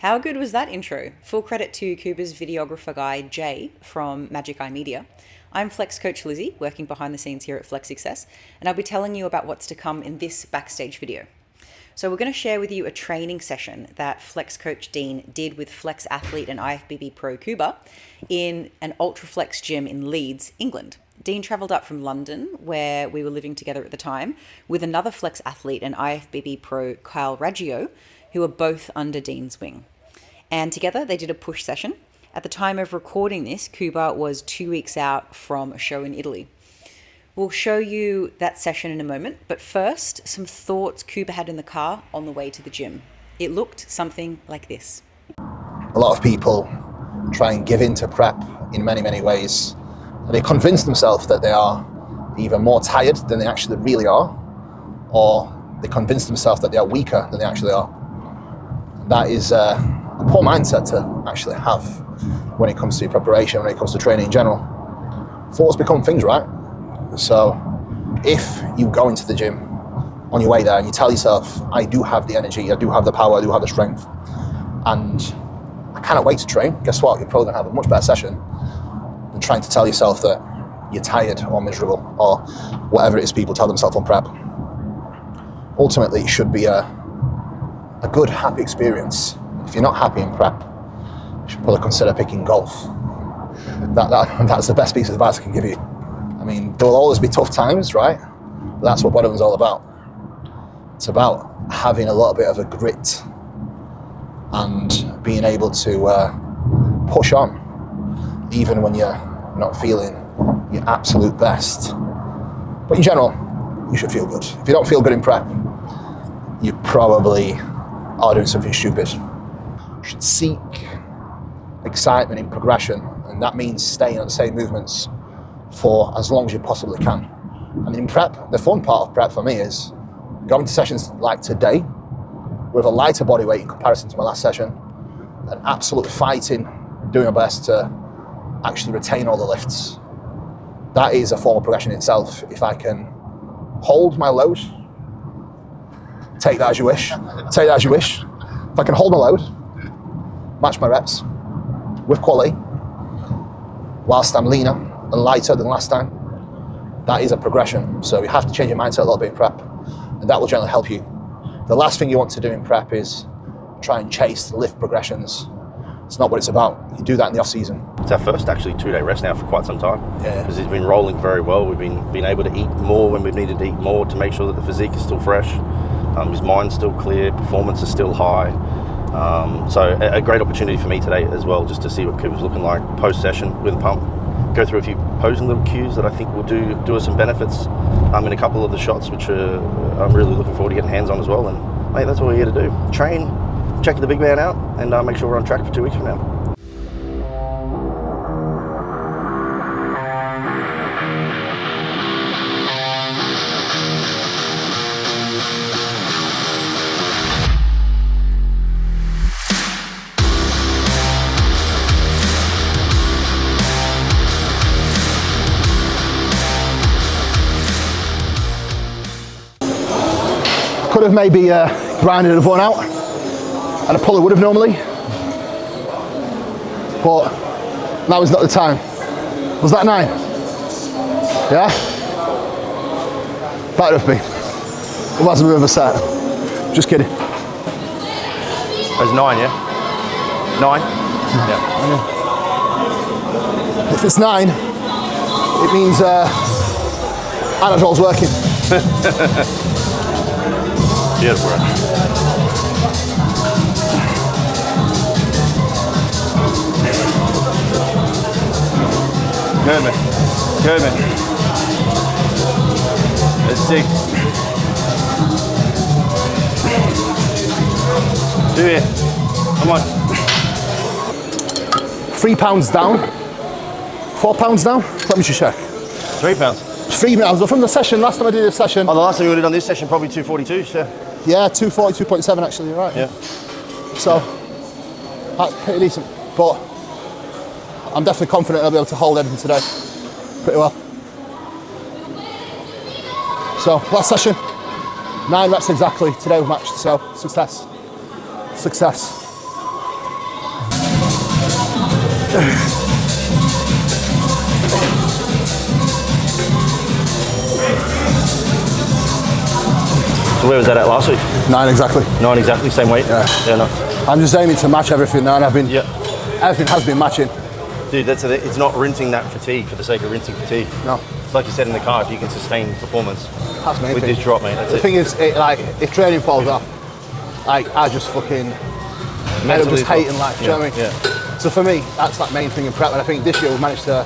How good was that intro? Full credit to Kuba's videographer guy, Jay, from Magic Eye Media. I'm Flex Coach Lizzie, working behind the scenes here at Flex Success, and I'll be telling you about what's to come in this backstage video. So we're going to share with you a training session that Flex Coach Dean did with Flex Athlete and IFBB Pro Kuba in an Ultraflex gym in Leeds, England. Dean travelled up from London, where we were living together at the time, with another Flex Athlete and IFBB Pro, Kyle Raggio, who are both under Dean's wing. And together they did a push session. At the time of recording this, Kuba was 2 weeks out from a show in Italy. We'll show you that session in a moment, but first, some thoughts Kuba had in the car on the way to the gym. It looked something like this. A lot of people try and give in to prep in many, many ways. They convince themselves that they are either more tired than they actually really are, or they convince themselves that they are weaker than they actually are. That is a poor mindset to actually have when it comes to preparation, when it comes to training in general. Thoughts become things, right? So if you go into the gym on your way there and you tell yourself, I do have the energy, I do have the power, I do have the strength, and I cannot wait to train, guess what? You're probably going to have a much better session than trying to tell yourself that you're tired or miserable or whatever it is people tell themselves on prep. Ultimately, it should be a good, happy experience. If you're not happy in prep, you should probably consider picking golf. That's the best piece of advice I can give you. I mean, there will always be tough times, right? But that's what bodybuilding's all about. It's about having a little bit of a grit and being able to push on, even when you're not feeling your absolute best. But in general, you should feel good. If you don't feel good in prep, you probably are doing something stupid. You should seek excitement in progression, and that means staying on the same movements for as long as you possibly can. And in prep, the fun part of prep for me is going to sessions like today with a lighter body weight in comparison to my last session, and absolutely fighting, doing my best to actually retain all the lifts. That is a form of progression in itself. If I can hold my load, take that as you wish, take that as you wish. If I can hold my load, match my reps with quality, whilst I'm leaner and lighter than last time, that is a progression. So you have to change your mindset a little bit in prep, and that will generally help you. The last thing you want to do in prep is try and chase lift progressions. It's not what it's about. You do that in the off season. It's our first actually 2-day rest now for quite some time. Yeah. Because it's been rolling very well. We've been able to eat more when we've needed to eat more to make sure that the physique is still fresh. His mind's still clear, performance is still high. So a great opportunity for me today as well, just to see what Kuba's looking like post-session with a pump. Go through a few posing little cues that I think will do us some benefits in a couple of the shots, which I'm really looking forward to getting hands on as well. And mate, that's what we're here to do. Train, check the big man out, and make sure we're on track for 2 weeks from now. Could have maybe grinded another one out, and I probably would have normally, but now is not the time. Was that 9? Yeah? Might have been. It was a bit of a set. Just kidding. That's 9, yeah? 9? Yeah. If it's 9, it means Anadol's working. Beautiful. Good man. Good man. That's 6. 2 here. Come on. 3 pounds down. 4 pounds down. Let me just check. 3 pounds. 3 pounds. From the session, last time I did this session. Oh, the last time you would have done this session, probably 242, so. Yeah, 240, 2.7 actually, you're right. Yeah. So, that's pretty decent. But I'm definitely confident I'll be able to hold everything today pretty well. So, last session, 9 reps exactly. Today we matched, so success. Success. So where was that at last week? 9 exactly. 9 exactly, same weight? Yeah. Yeah, no. I'm just aiming to match everything now, and Yeah. everything has been matching. Dude, it's not rinsing that fatigue for the sake of rinsing fatigue. No. It's like you said in the car, if you can sustain performance That's the main with thing. this drop, mate, that's The it. thing is, if training falls off, I just fucking end up Mentally just as well. hating life. Do you know what I mean? Yeah. So for me, that's like main thing in prep, and I think this year we've managed to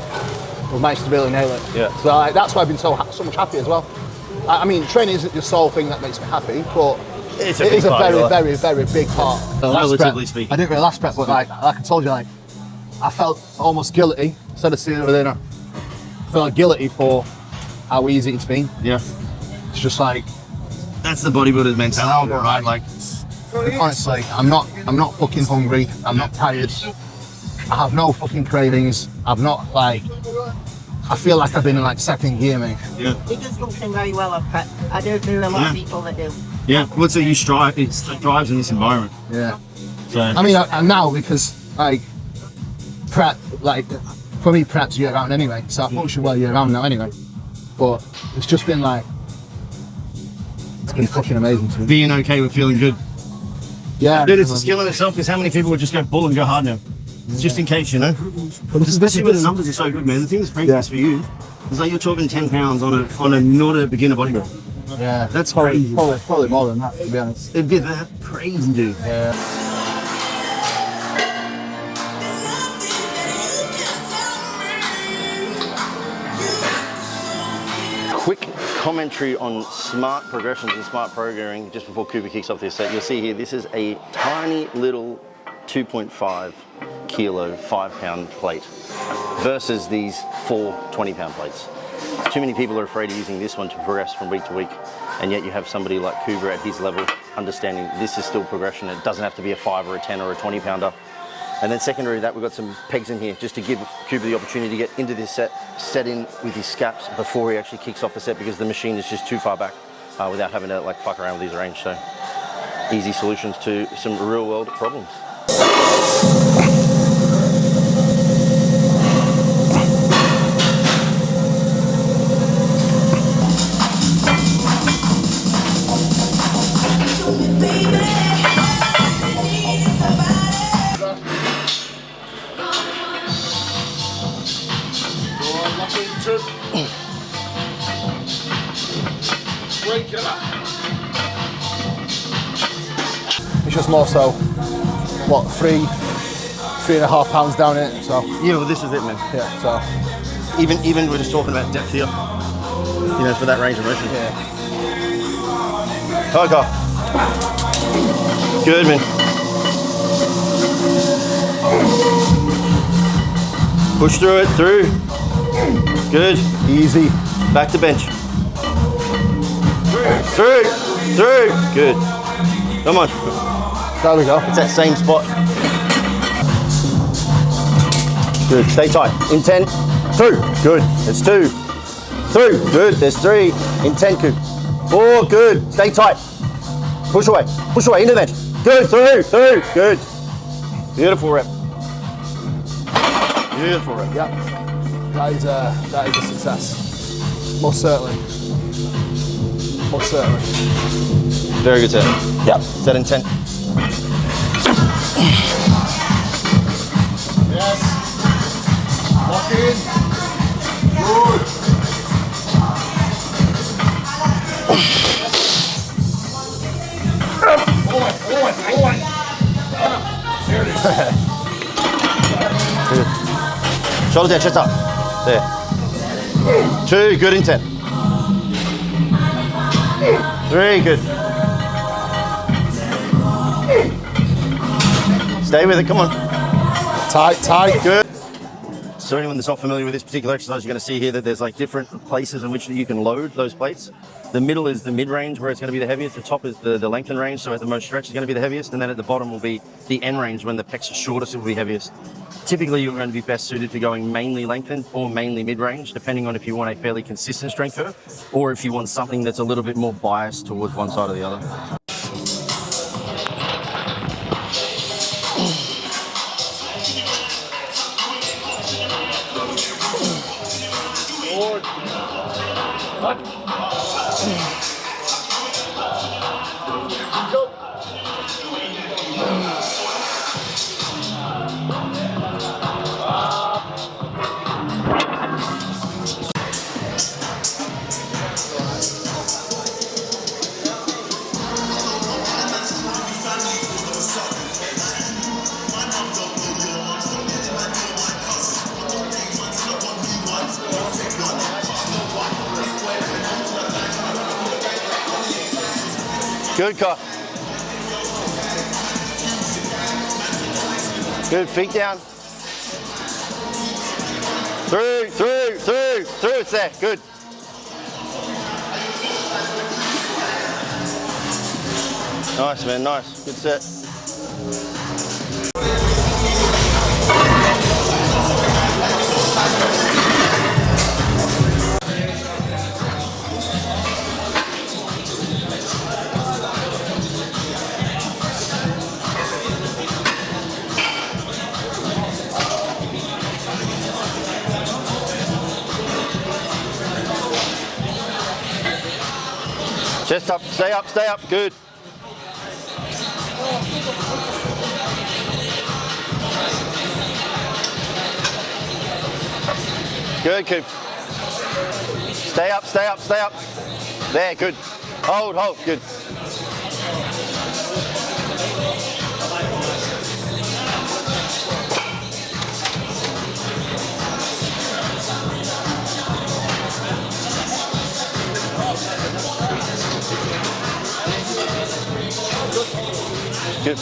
really nail it. Yeah. So that's why I've been so much happy as well. I mean, training isn't the sole thing that makes me happy, but It's it is a part of your very, life. very, very big part. Relatively speaking. I didn't really last prep, but like I told you, like I felt almost guilty instead of sitting over there. I felt guilty for how easy it's been. Yeah. It's just like, That's the bodybuilder's mentality, right? Like, honestly, I'm not fucking hungry. I'm not tired. I have no fucking cravings. I'm not like. I feel like I've been in like second gear, mate. yeah. It does function very well on prep. I don't know a lot of people that do. Yeah, what's it you strive? It thrives in this environment. Yeah. So, I mean, and now because like prep, like for me, prep's year round anyway. So I function well year round now anyway. But it's just been like, it's been fucking amazing to me. being okay with feeling good. Yeah. Dude, it's a skill in itself because how many people would just go bull and go hard now? Just in case, you know? Especially when the numbers are so good, man. The thing that's crazy is for you, it's like you're talking 10 pounds on a not a beginner bodybuilder. Yeah. That's crazy. Probably more than that, to be honest. It'd be that crazy, dude. Yeah. Quick commentary on smart progressions and smart programming just before Kuba kicks off this set. You'll see here, this is a tiny little 2.5 kilo, 5-pound plate versus these 4 20-pound plates. Too many people are afraid of using this one to progress from week to week, and yet you have somebody like Kuba at his level understanding this is still progression. It doesn't have to be a 5 or a 10 or a 20-pounder. And then secondary to that, we've got some pegs in here just to give Kuba the opportunity to get into this set in with his scaps before he actually kicks off the set, because the machine is just too far back without having to like fuck around with his range. So easy solutions to some real world problems. It's just more so, what, 3.5 pounds down in it, so, Yeah, well, this is it, man. yeah, so, Even we're just talking about depth here, you know, for that range of motion. yeah. Okay. Good, man. Push through it, through. Good. Easy. Back to bench. Through. Good. Come on. There we go. It's that same spot. Good. Stay tight. In 10. Through. Good. That's 2. Through. Good. There's 3. In 10. Good. 4. Good. Stay tight. Push away. Push away. Into the bench. Good. Through. Good. Beautiful rep. Beautiful rep. Yeah. That is a success. Most certainly. Most certainly. Very good set. Yep. Set in 10. Yes. Lock in. Good. On. There it is. Shoulders down, chest up. There. 2, good in 10. 3, good. Stay with it, come on. Tight. Good. So anyone that's not familiar with this particular exercise, you're going to see here that there's like different places in which you can load those plates. The middle is the mid-range where it's going to be the heaviest. The top is the lengthen range, so at the most stretch is going to be the heaviest. And then at the bottom will be the end range when the pecs are shortest, it will be heaviest. Typically, you're going to be best suited to going mainly lengthened or mainly mid-range, depending on if you want a fairly consistent strength curve or if you want something that's a little bit more biased towards one side or the other. Good, Cock. Good, feet down. Through, it's there, good. Nice, man, nice, good set. Chest up, stay up, good. Good, Coop. Stay up. There, good. Hold, good. Good.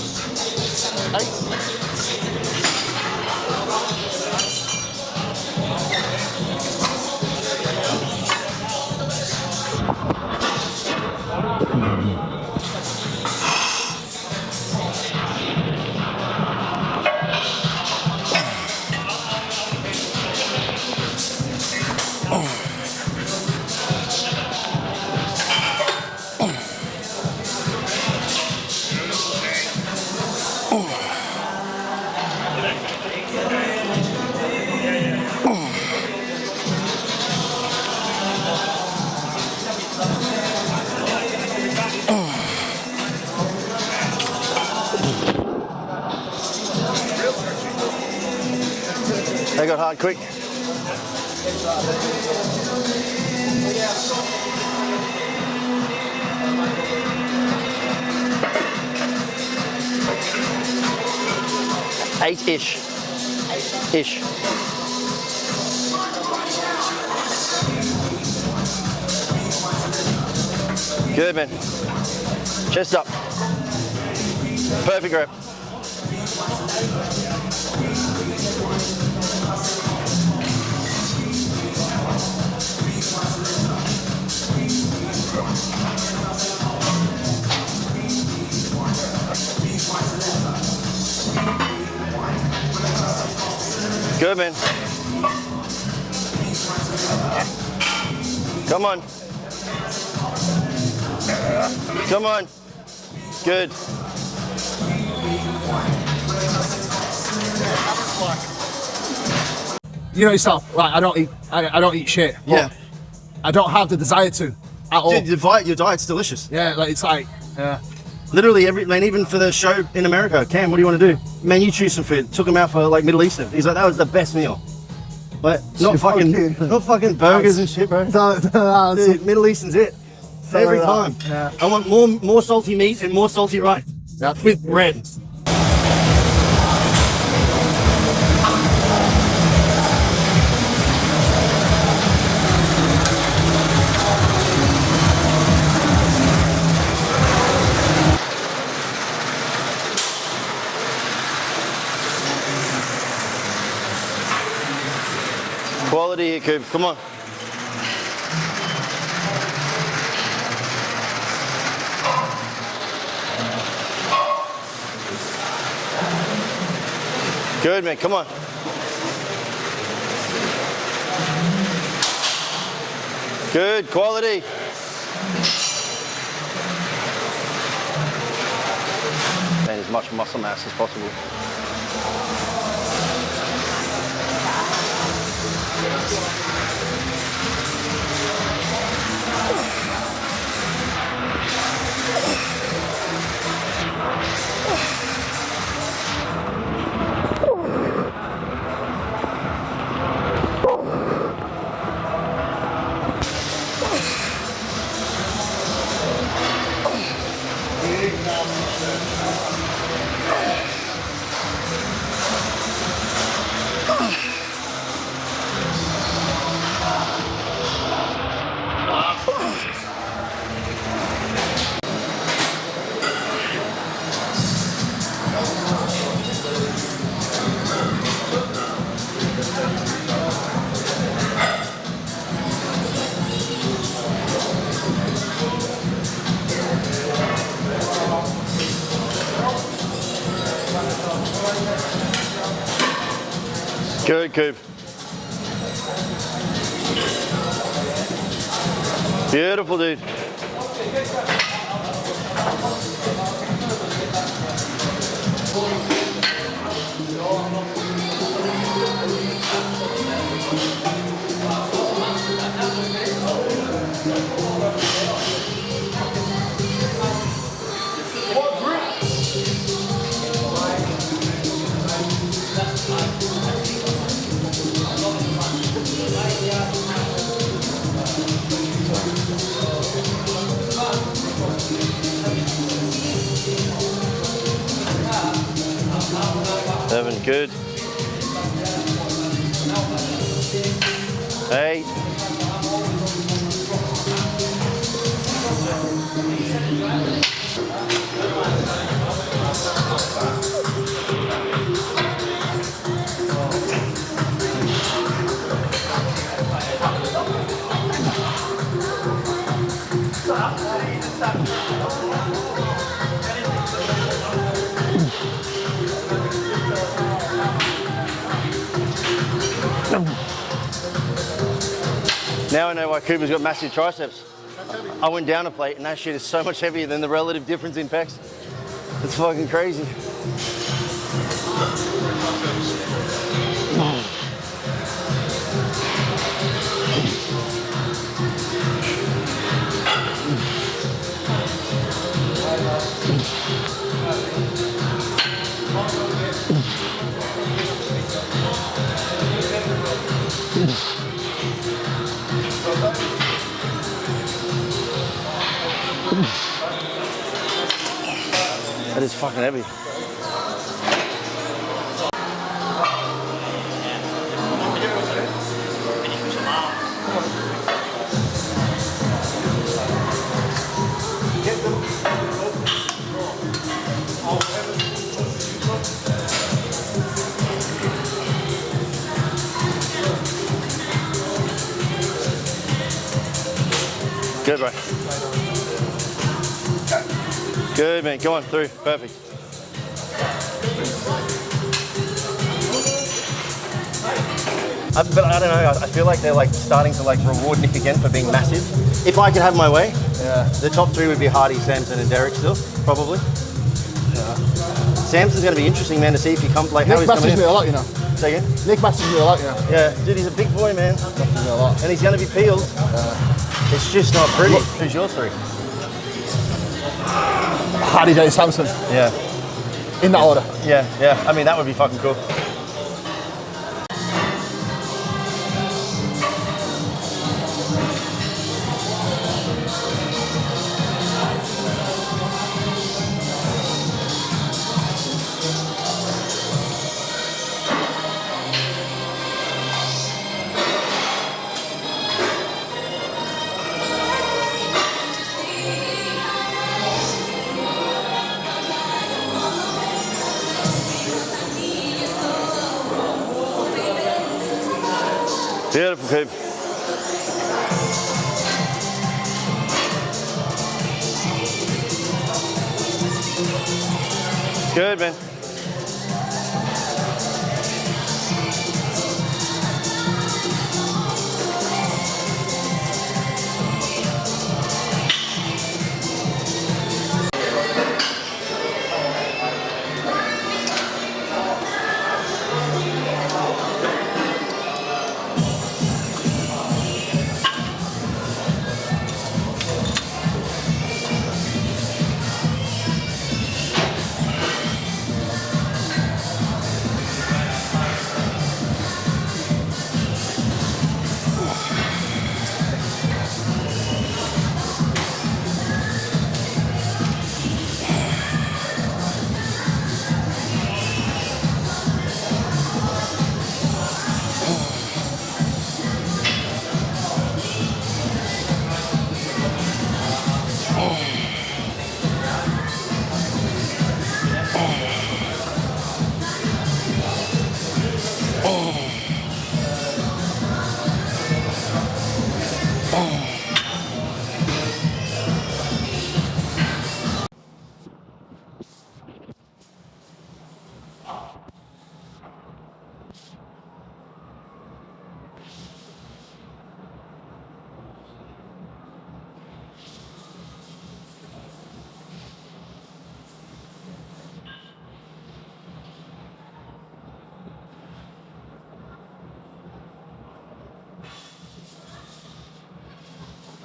They got hard quick. Eight-ish. Good, man. Chest up. Perfect grip. Good, man. Come on. Good. You know yourself, like I don't eat shit. Yeah. I don't have the desire to at all. Dude, your diet's delicious. Yeah, like it's like, yeah. Literally even for the show in America, Cam, what do you want to do? Man, you choose some food. Took him out for like Middle Eastern. He's like, that was the best meal. But not fucking burgers and shit, bro. Dude, Middle Eastern's it. Every time. Yeah. I want more salty meat and more salty rice. Yeah. With bread. Quality here, Coop. Come on. Good, man. Come on. Good. Quality. And as much muscle mass as possible. Good, Coop. Beautiful, dude. Seven, good. 8. Now I know why Kuba's got massive triceps. I went down a plate and that shit is so much heavier than the relative difference in pecs. It's fucking crazy. That is fucking heavy. Good, bro. Good, man. Go on through. Perfect. But I don't know. I feel like they're like starting to like reward Nick again for being massive. If I could have my way, the top 3 would be Hardy, Samson, and Derek still, probably. Yeah. Samson's going to be interesting, man, to see if he comes like Nick how he's coming in. messes me a lot, you know. Say again? Nick messes me a lot, you know. Yeah, dude, he's a big boy, man. Messes me a lot. And he's going to be peeled. It's just not pretty. Who's your 3? Hardy, Day, Samson. Yeah. In that order. Yeah, yeah. I mean, that would be fucking cool. Beautiful, Coop. Good, man.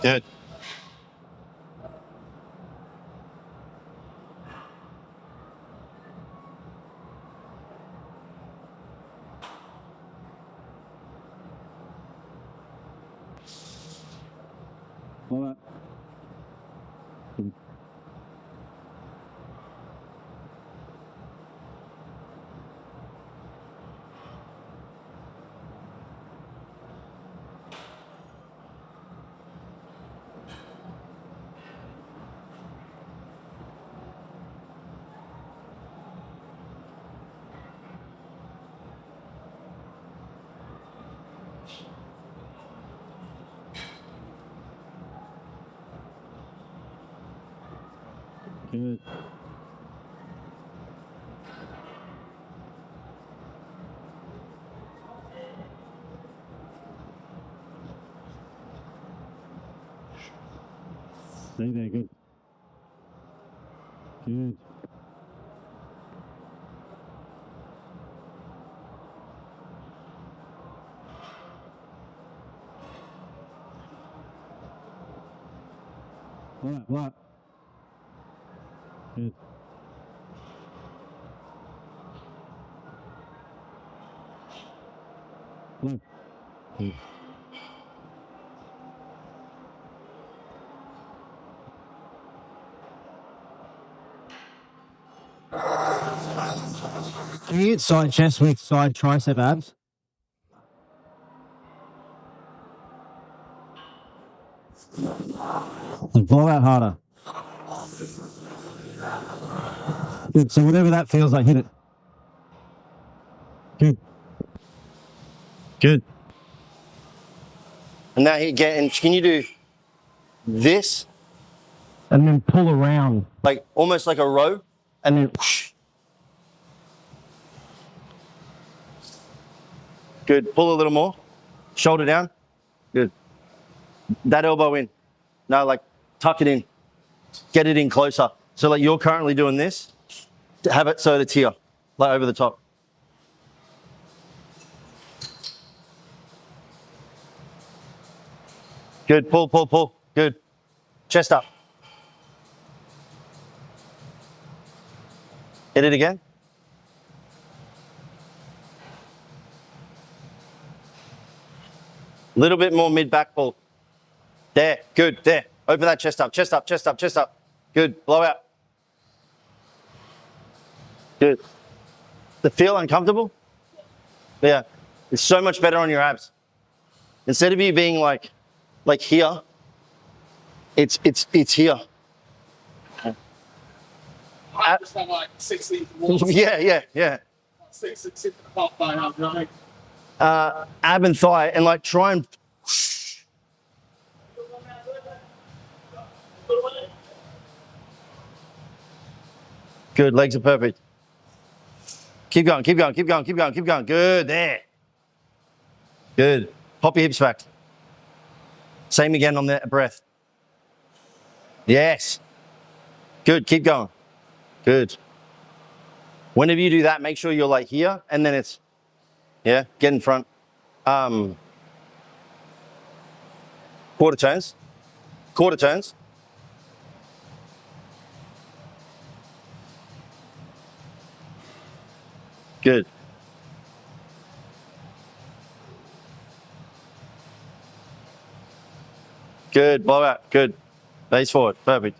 Good. All right. Good. Stay there, good. Good. All right, what? Good. Low. Good. Can you get side chest with side tricep abs? And blow out harder. Good. So whatever that feels like, hit it. Good. Good. And now again, can you do this? And then pull around. Like almost like a row. And then whoosh. Good. Pull a little more. Shoulder down. Good. That elbow in. No, like tuck it in. Get it in closer. So like you're currently doing this. Have it so it's here. Like over the top. Good. Pull, pull, pull. Good. Chest up. Hit it again. Little bit more mid back pull. There. Good. There. Open that chest up. Chest up. Chest up. Chest up. Good. Blow out. Good. The feel uncomfortable? Yeah. It's so much better on your abs. Instead of you being like here, it's here. I understand like 16 Yeah. Six and a half by half, you know what I mean? Ab and thigh, and like try and. Good, legs are perfect. Keep going, keep going, keep going, keep going, keep going. Good, there. Good. Pop your hips back. Same again on the breath. Yes. Good, keep going. Good. Whenever you do that, make sure you're like here, and then it's, yeah, get in front. Quarter turns. Quarter turns. Good. Good, blow out, good. Face forward, perfect.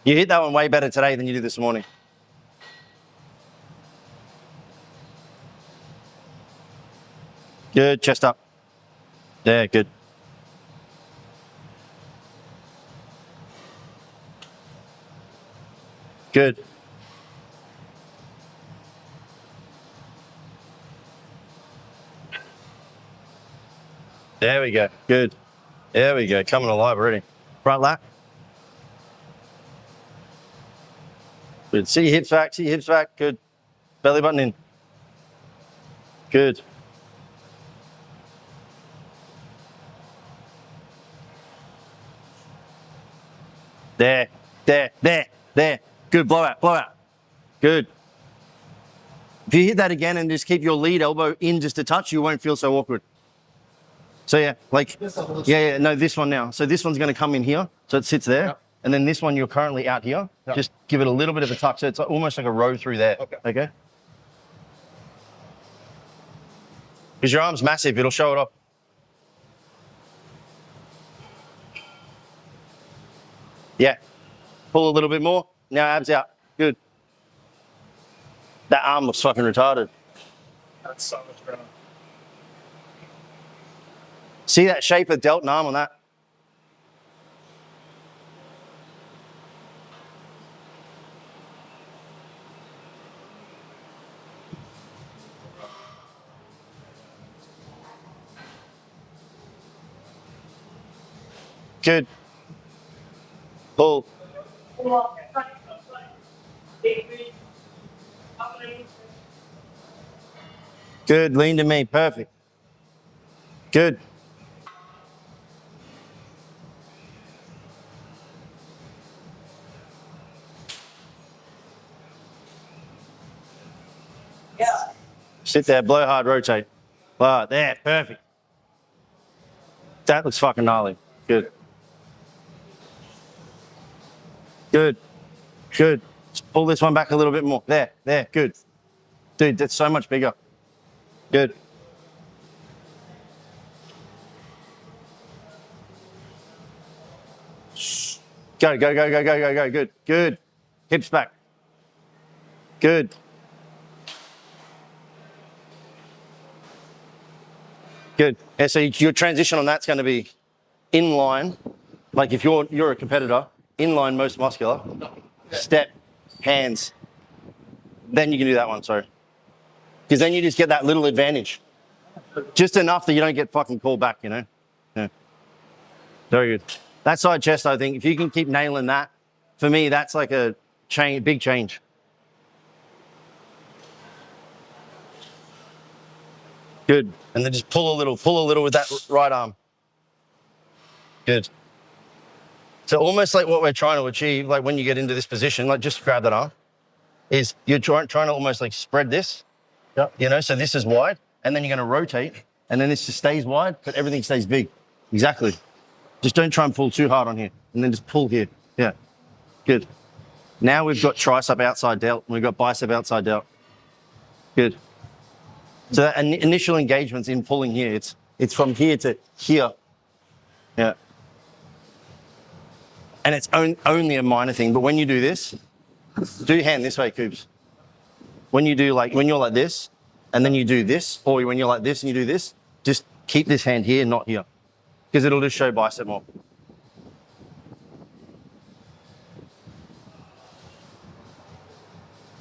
You hit that one way better today than you did this morning. Good, chest up. Yeah, good. Good. There we go, good. There we go, coming alive already. Front lat. Good, see your hips back, good. Belly button in. Good. There. Good, blow out. Good. If you hit that again and just keep your lead elbow in just a touch, you won't feel so awkward. So yeah, like, no, this one now. So this one's going to come in here, so it sits there, and then this one you're currently out here. Just give it a little bit of a tuck, so it's almost like a row through there. Okay. Because your arm's massive, it'll show it up. Yeah. Pull a little bit more. Now abs out. Good. That arm looks fucking retarded. That's so much better. See that shape of delt and arm on that? Good. Pull. Good. Lean to me. Perfect. Good. Sit there, blow hard, rotate. Blow hard. There, perfect. That looks fucking gnarly. Good. Good. Good. Just pull this one back a little bit more. There, good. Dude, that's so much bigger. Good. Go. Good. Good. Hips back. Good. Good. Yeah, so your transition on that's going to be inline, like if you're a competitor, inline most muscular, step, hands. Then you can do that one, sorry. Because then you just get that little advantage. Just enough that you don't get fucking called back, you know? Yeah. Very good. That side chest, I think, if you can keep nailing that, for me, that's like a big change. Good. And then just pull a little with that right arm. Good. So almost like what we're trying to achieve, like when you get into this position, like just grab that arm, is you're trying to almost like spread this, you know, so this is wide, and then you're going to rotate, and then this just stays wide, but everything stays big. Exactly. Just don't try and pull too hard on here, and then just pull here. Yeah. Good. Now we've got tricep outside delt, and we've got bicep outside delt. Good. So that initial engagement's in pulling here. It's from here to here. Yeah. And it's only a minor thing, but when you do this, do hand this way, Coobs. When you're like this, and then you do this, or when you're like this and you do this, just keep this hand here, not here, because it'll just show bicep more.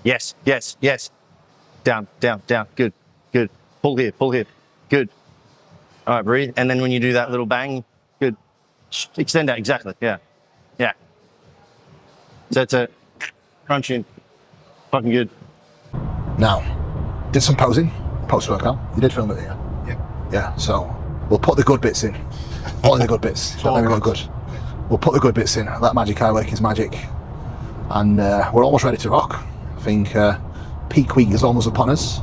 Yes. Down. Good. Pull here. Good. All right, breathe. And then when you do that little bang, good. Extend out, exactly, yeah. So it's a crunch in. Fucking good. Now, did some posing post-workout. You did film it here. Yeah, so we'll put the good bits in. Only the good bits. Don't let me go good. We'll put the good bits in. That magic eye work is magic. And we're almost ready to rock. I think peak week is almost upon us.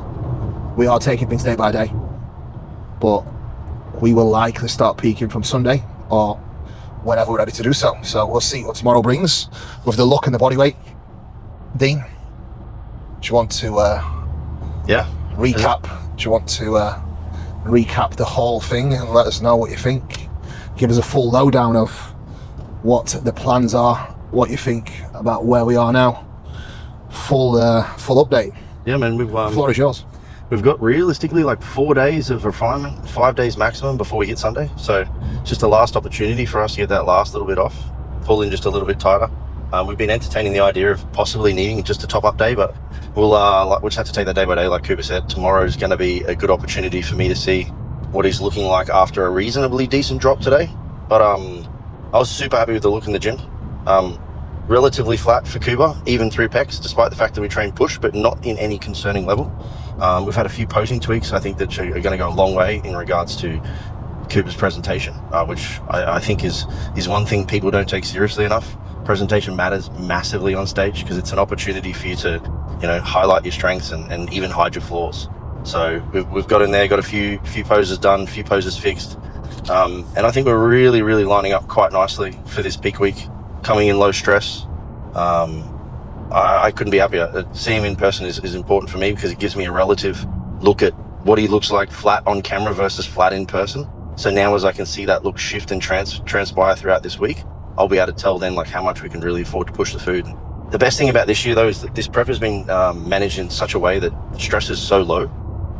We are taking things day by day, but we will likely start peaking from Sunday or whenever we're ready to do so. So we'll see what tomorrow brings with the look and the body weight. Dean, do you want to recap? Do you want to recap the whole thing and let us know what you think? Give us a full lowdown of what the plans are, what you think about where we are now. Full update. Yeah, man, The floor is yours. We've got realistically like 4 days of refinement, 5 days maximum before we hit Sunday. So it's just a last opportunity for us to get that last little bit off, pull in just a little bit tighter. We've been entertaining the idea of possibly needing just a top-up day, but we'll just have to take that day by day. Like Kuba said, tomorrow is going to be a good opportunity for me to see what he's looking like after a reasonably decent drop today. But I was super happy with the look in the gym. Relatively flat for Kuba, even through pecs, despite the fact that we train push, but not in any concerning level. We've had a few posing tweaks, I think, that are going to go a long way in regards to Kuba's presentation, which I think is one thing people don't take seriously enough. Presentation matters massively on stage because it's an opportunity for you to, highlight your strengths and even hide your flaws. So we've got in there, got a few poses done, a few poses fixed. And I think we're really, really lining up quite nicely for this peak week, coming in low stress. I couldn't be happier. Seeing him in person is important for me because it gives me a relative look at what he looks like flat on camera versus flat in person. So now as I can see that look shift and transpire throughout this week, I'll be able to tell then like how much we can really afford to push the food. The best thing about this year though is that this prep has been managed in such a way that stress is so low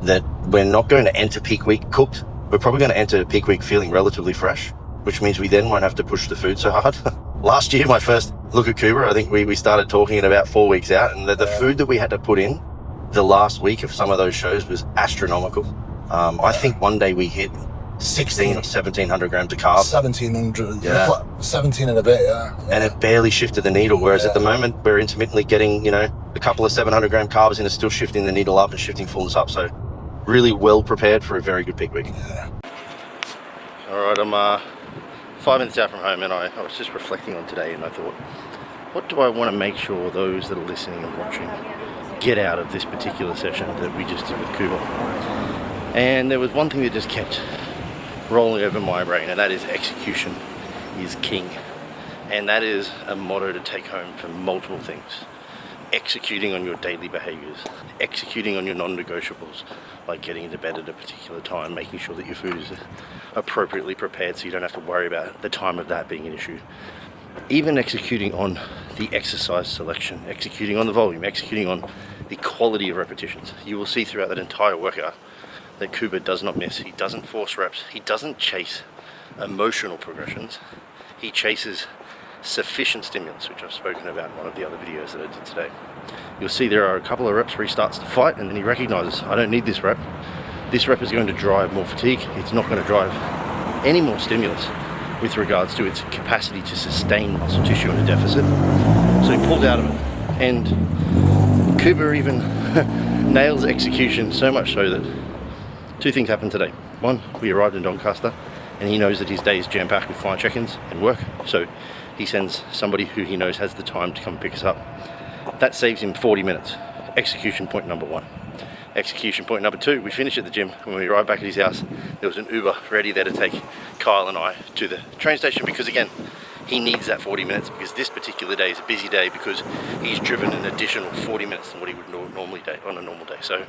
that we're not going to enter peak week cooked. We're probably going to enter peak week feeling relatively fresh, which means we then won't have to push the food so hard. Last year, my first look at Kuba, I think we started talking at about 4 weeks out, and the food that we had to put in the last week of some of those shows was astronomical. I think one day we hit 16 or 1700 grams of carbs. 1700, Yeah. 17 and a bit, yeah. And it barely shifted the needle, whereas at the moment we're intermittently getting, a couple of 700 gram carbs and it's still shifting the needle up and shifting fullness up. So really well prepared for a very good peak week. Yeah. All right, I'm 5 minutes out from home, and I was just reflecting on today, and I thought, what do I want to make sure those that are listening and watching get out of this particular session that we just did with Kuba? And there was one thing that just kept rolling over my brain, and that is execution is king. And that is a motto to take home for multiple things. Executing on your daily behaviors, executing on your non-negotiables, like getting into bed at a particular time, making sure that your food is appropriately prepared so you don't have to worry about the time of that being an issue. Even executing on the exercise selection, executing on the volume, executing on the quality of repetitions. You will see throughout that entire workout that Kuba does not miss. He doesn't force reps. He doesn't chase emotional progressions. He chases sufficient stimulus, which I've spoken about in one of the other videos that I did today. You'll see there are a couple of reps where he starts to fight, and then he recognizes, I don't need this rep. This rep is going to drive more fatigue. It's not going to drive any more stimulus with regards to its capacity to sustain muscle tissue in a deficit. So he pulled out of it. And Kuba even nails execution so much so that two things happened today. One, we arrived in Doncaster, and he knows that his day is jam-packed with client check-ins and work. So he sends somebody who he knows has the time to come pick us up. That saves him 40 minutes. Execution point number one. Execution point number two, we finish at the gym. When we arrived back at his house, there was an Uber ready there to take Kyle and I to the train station because, again, he needs that 40 minutes because this particular day is a busy day because he's driven an additional 40 minutes than what he would normally do on a normal day. So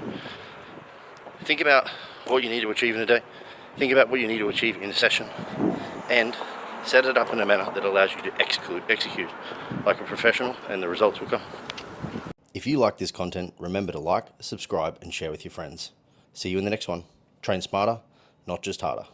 think about what you need to achieve in a day. Think about what you need to achieve in a session and set it up in a manner that allows you to execute like a professional, and the results will come. If you like this content, remember to like, subscribe, and share with your friends. See you in the next one. Train smarter, not just harder.